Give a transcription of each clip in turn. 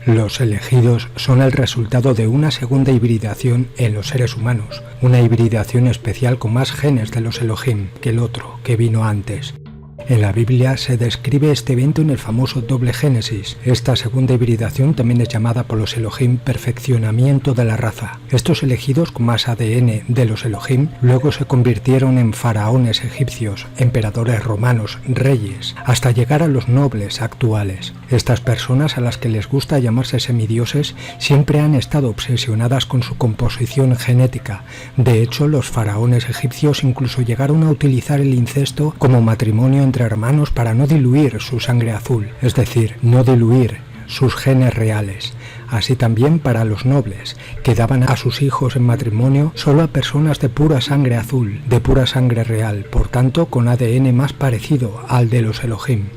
Los elegidos son el resultado de una segunda hibridación en los seres humanos, una hibridación especial con más genes de los Elohim que el otro, que vino antes. En la Biblia se describe este evento en el famoso doble Génesis. Esta segunda hibridación también es llamada por los Elohim perfeccionamiento de la raza. Estos elegidos con más ADN de los Elohim luego se convirtieron en faraones egipcios, emperadores romanos, reyes, hasta llegar a los nobles actuales. Estas personas, a las que les gusta llamarse semidioses, siempre han estado obsesionadas con su composición genética. De hecho, los faraones egipcios incluso llegaron a utilizar el incesto como matrimonio entre hermanos para no diluir su sangre azul, es decir, no diluir sus genes reales. Así también para los nobles, que daban a sus hijos en matrimonio solo a personas de pura sangre azul, de pura sangre real, por tanto con ADN más parecido al de los Elohim.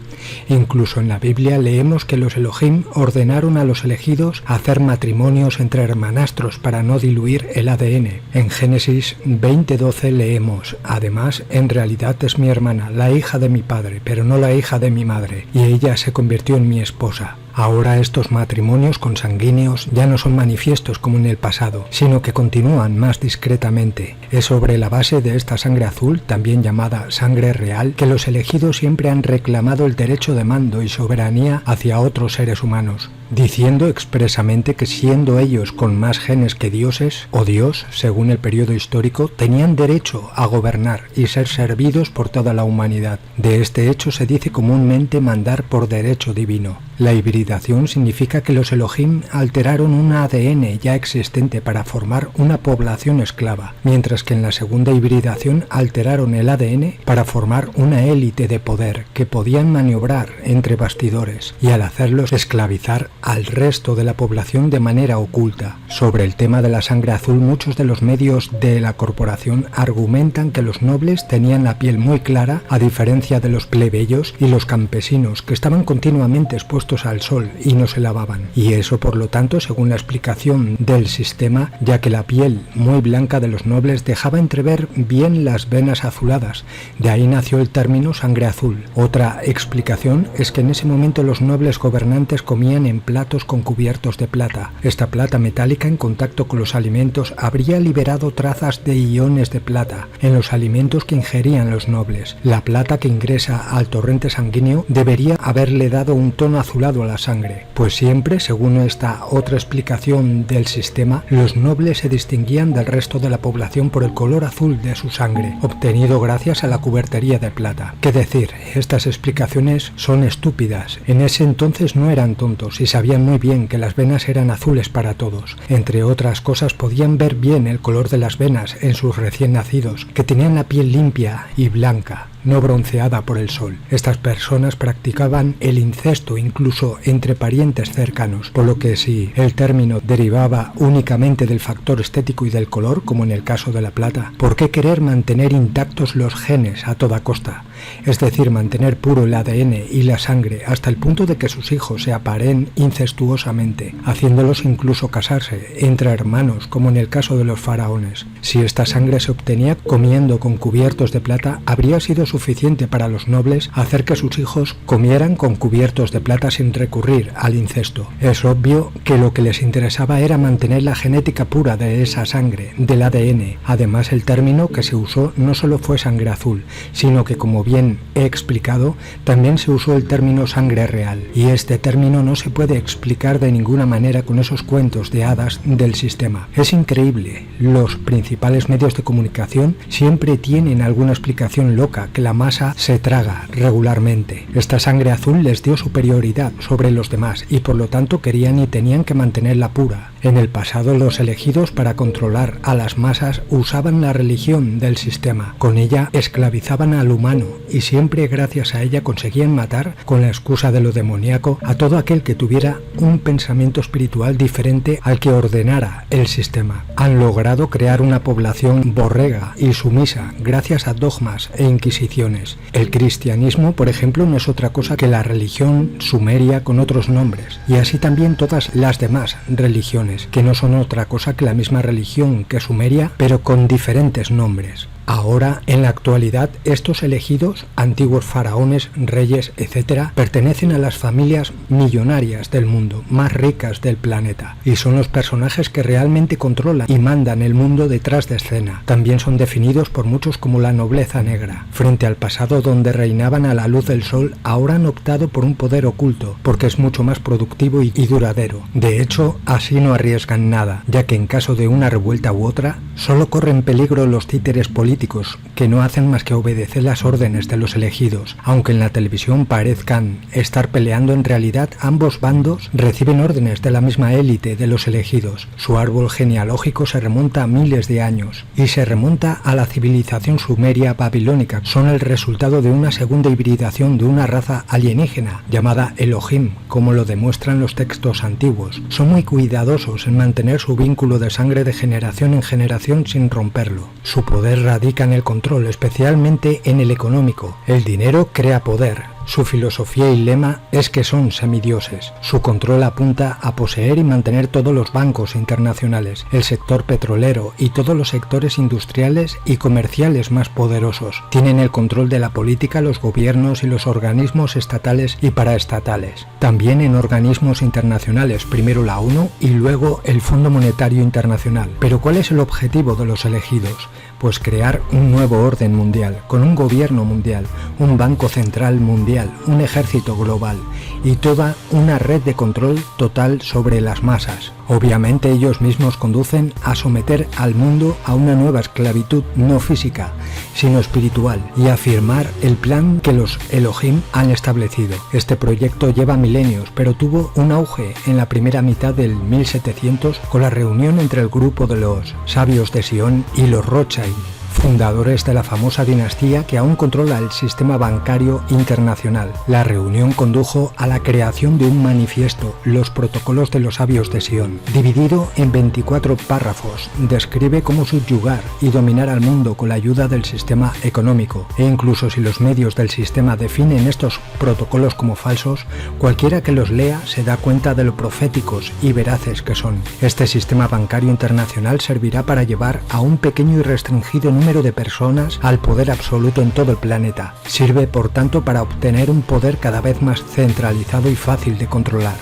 Incluso en la Biblia leemos que los Elohim ordenaron a los elegidos hacer matrimonios entre hermanastros para no diluir el ADN. En Génesis 20:12 leemos: además, en realidad es mi hermana, la hija de mi padre, pero no la hija de mi madre, y ella se convirtió en mi esposa. Ahora estos matrimonios consanguíneos ya no son manifiestos como en el pasado, sino que continúan más discretamente. Es sobre la base de esta sangre azul, también llamada sangre real, que los elegidos siempre han reclamado el derecho de mando y soberanía hacia otros seres humanos, diciendo expresamente que siendo ellos con más genes que dioses, o Dios, según el periodo histórico, tenían derecho a gobernar y ser servidos por toda la humanidad. De este hecho se dice comúnmente mandar por derecho divino. La hibridación significa que los Elohim alteraron un ADN ya existente para formar una población esclava, mientras que en la segunda hibridación alteraron el ADN para formar una élite de poder que podían maniobrar entre bastidores y al hacerlos esclavizar al resto de la población de manera oculta. Sobre el tema de la sangre azul, muchos de los medios de la corporación argumentan que los nobles tenían la piel muy clara, a diferencia de los plebeyos y los campesinos, que estaban continuamente expuestos al sol y no se lavaban. Y eso, por lo tanto, según la explicación del sistema, ya que la piel muy blanca de los nobles dejaba entrever bien las venas azuladas. De ahí nació el término sangre azul. Otra explicación es que en ese momento los nobles gobernantes comían en platos con cubiertos de plata. Esta plata metálica en contacto con los alimentos habría liberado trazas de iones de plata en los alimentos que ingerían los nobles. La plata que ingresa al torrente sanguíneo debería haberle dado un tono azulado a la sangre, pues siempre, según esta otra explicación del sistema, los nobles se distinguían del resto de la población por el color azul de su sangre, obtenido gracias a la cubertería de plata. ¿Qué decir? Estas explicaciones son estúpidas. En ese entonces no eran tontos y sabían muy bien que las venas eran azules para todos. Entre otras cosas, podían ver bien el color de las venas en sus recién nacidos, que tenían la piel limpia y blanca, no bronceada por el sol. Estas personas practicaban el incesto incluso entre parientes cercanos, por lo que si el término derivaba únicamente del factor estético y del color, como en el caso de la plata, ¿por qué querer mantener intactos los genes a toda costa? Es decir, mantener puro el ADN y la sangre hasta el punto de que sus hijos se aparen incestuosamente, haciéndolos incluso casarse entre hermanos, como en el caso de los faraones. Si esta sangre se obtenía comiendo con cubiertos de plata, habría sido suficiente para los nobles hacer que sus hijos comieran con cubiertos de plata sin recurrir al incesto. Es obvio que lo que les interesaba era mantener la genética pura de esa sangre, del ADN. Además, el término que se usó no solo fue sangre azul, sino que, como bien he explicado, también se usó el término sangre real, y este término no se puede explicar de ninguna manera con esos cuentos de hadas del sistema. Es increíble, los principales medios de comunicación siempre tienen alguna explicación loca que la masa se traga regularmente. Esta sangre azul les dio superioridad sobre los demás y por lo tanto querían y tenían que mantenerla pura. En el pasado, los elegidos, para controlar a las masas, usaban la religión del sistema. Con ella esclavizaban al humano y siempre gracias a ella conseguían matar, con la excusa de lo demoníaco, a todo aquel que tuviera un pensamiento espiritual diferente al que ordenara el sistema. Han logrado crear una población borrega y sumisa gracias a dogmas e inquisiciones. El cristianismo, por ejemplo, no es otra cosa que la religión sumeria con otros nombres, y así también todas las demás religiones, que no son otra cosa que la misma religión que Sumeria, pero con diferentes nombres. Ahora, en la actualidad, estos elegidos, antiguos faraones, reyes, etc., pertenecen a las familias millonarias del mundo, más ricas del planeta, y son los personajes que realmente controlan y mandan el mundo detrás de escena. También son definidos por muchos como la nobleza negra. Frente al pasado donde reinaban a la luz del sol, ahora han optado por un poder oculto, porque es mucho más productivo y duradero. De hecho, así no arriesgan nada, ya que en caso de una revuelta u otra, solo corren peligro los títeres políticos, que no hacen más que obedecer las órdenes de los elegidos. Aunque en la televisión parezcan estar peleando, en realidad ambos bandos reciben órdenes de la misma élite de los elegidos. Su árbol genealógico se remonta a miles de años y se remonta a la civilización sumeria babilónica. Son el resultado de una segunda hibridación de una raza alienígena llamada Elohim, como lo demuestran los textos antiguos. Son muy cuidadosos en mantener su vínculo de sangre de generación en generación sin romperlo. Su poder radica en el control, especialmente en el económico. El dinero crea poder. Su filosofía y lema es que son semidioses. Su control apunta a poseer y mantener todos los bancos internacionales, el sector petrolero y todos los sectores industriales y comerciales más poderosos. Tienen el control de la política, los gobiernos y los organismos estatales y paraestatales. También en organismos internacionales, primero la ONU y luego el Fondo Monetario Internacional. Pero ¿cuál es el objetivo de los elegidos? Pues crear un nuevo orden mundial, con un gobierno mundial, un banco central mundial, un ejército global y toda una red de control total sobre las masas. Obviamente ellos mismos conducen a someter al mundo a una nueva esclavitud no física, sino espiritual, y a firmar el plan que los Elohim han establecido. Este proyecto lleva milenios, pero tuvo un auge en la primera mitad del 1700 con la reunión entre el grupo de los sabios de Sion y los Rothschild, fundadores de la famosa dinastía que aún controla el sistema bancario internacional. La reunión condujo a la creación de un manifiesto, los protocolos de los sabios de Sion. Dividido en 24 párrafos, describe cómo subyugar y dominar al mundo con la ayuda del sistema económico, e incluso si los medios del sistema definen estos protocolos como falsos, cualquiera que los lea se da cuenta de lo proféticos y veraces que son. Este sistema bancario internacional servirá para llevar a un pequeño y restringido número de personas al poder absoluto en todo el planeta. Sirve, por tanto, para obtener un poder cada vez más centralizado y fácil de controlar.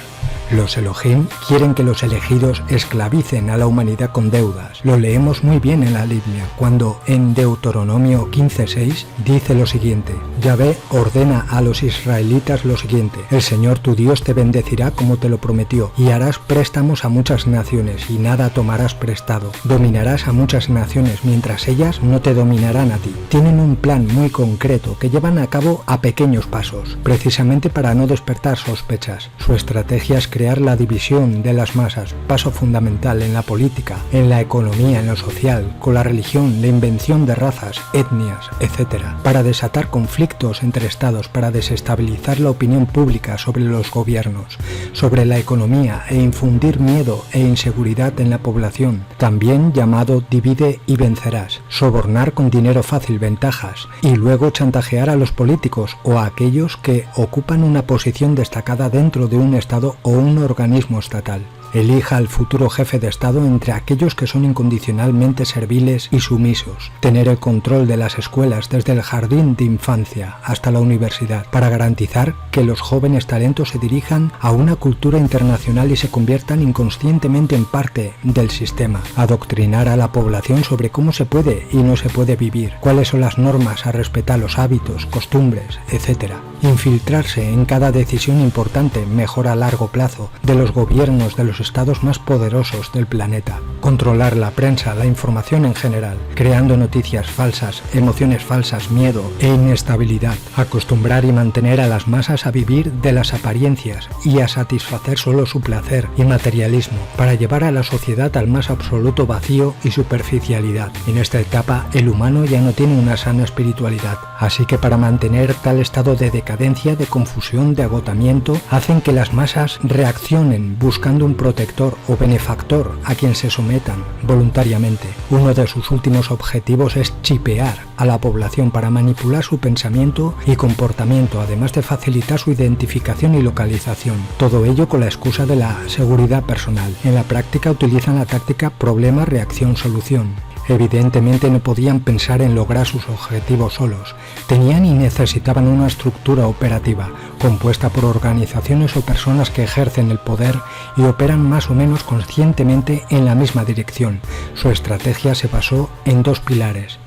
Los Elohim quieren que los elegidos esclavicen a la humanidad con deudas. Lo leemos muy bien en la Biblia, cuando en Deuteronomio 15:6 dice lo siguiente: Yahvé ordena a los israelitas lo siguiente: el Señor tu Dios te bendecirá como te lo prometió, y harás préstamos a muchas naciones, y nada tomarás prestado. Dominarás a muchas naciones, mientras ellas no te dominarán a ti. Tienen un plan muy concreto que llevan a cabo a pequeños pasos, precisamente para no despertar sospechas. Su estrategia es crear la división de las masas, paso fundamental en la política, en la economía, en lo social, con la religión, la invención de razas, etnias, etc., para desatar conflictos entre estados, para desestabilizar la opinión pública sobre los gobiernos, sobre la economía, e infundir miedo e inseguridad en la población, también llamado divide y vencerás, sobornar con dinero fácil ventajas, y luego chantajear a los políticos o a aquellos que ocupan una posición destacada dentro de un estado o un organismo estatal. Elija al futuro jefe de Estado entre aquellos que son incondicionalmente serviles y sumisos. Tener el control de las escuelas desde el jardín de infancia hasta la universidad, para garantizar que los jóvenes talentos se dirijan a una cultura internacional y se conviertan inconscientemente en parte del sistema. Adoctrinar a la población sobre cómo se puede y no se puede vivir, cuáles son las normas a respetar, los hábitos, costumbres, etc. Infiltrarse en cada decisión importante, mejor a largo plazo, de los gobiernos de los estados más poderosos del planeta. Controlar la prensa, la información en general, creando noticias falsas, emociones falsas, miedo e inestabilidad. Acostumbrar y mantener a las masas a vivir de las apariencias y a satisfacer solo su placer y materialismo, para llevar a la sociedad al más absoluto vacío y superficialidad. En esta etapa, el humano ya no tiene una sana espiritualidad, así que para mantener tal estado de decadencia, de confusión, de agotamiento, hacen que las masas reaccionen buscando un protector o benefactor a quien se sometan voluntariamente. Uno de sus últimos objetivos es chipear a la población para manipular su pensamiento y comportamiento, además de facilitar su identificación y localización. Todo ello con la excusa de la seguridad personal. En la práctica utilizan la táctica problema-reacción-solución. Evidentemente no podían pensar en lograr sus objetivos solos. Tenían y necesitaban una estructura operativa, compuesta por organizaciones o personas que ejercen el poder y operan más o menos conscientemente en la misma dirección. Su estrategia se basó en dos pilares: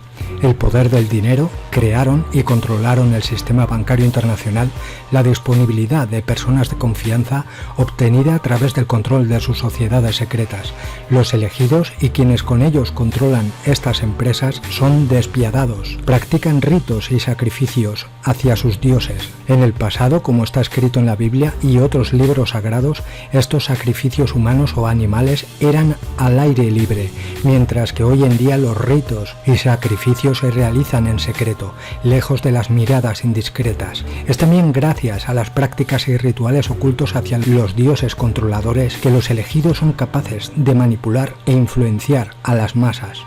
el poder del dinero. Crearon y controlaron el sistema bancario internacional, la disponibilidad de personas de confianza obtenida a través del control de sus sociedades secretas. Los elegidos y quienes con ellos controlan estas empresas son despiadados, practican ritos y sacrificios hacia sus dioses. En el pasado, como está escrito en la Biblia y otros libros sagrados, estos sacrificios humanos o animales eran al aire libre, mientras que hoy en día los ritos y sacrificios se realizan en secreto, lejos de las miradas indiscretas. Es también gracias a las prácticas y rituales ocultos hacia los dioses controladores que los elegidos son capaces de manipular e influenciar a las masas.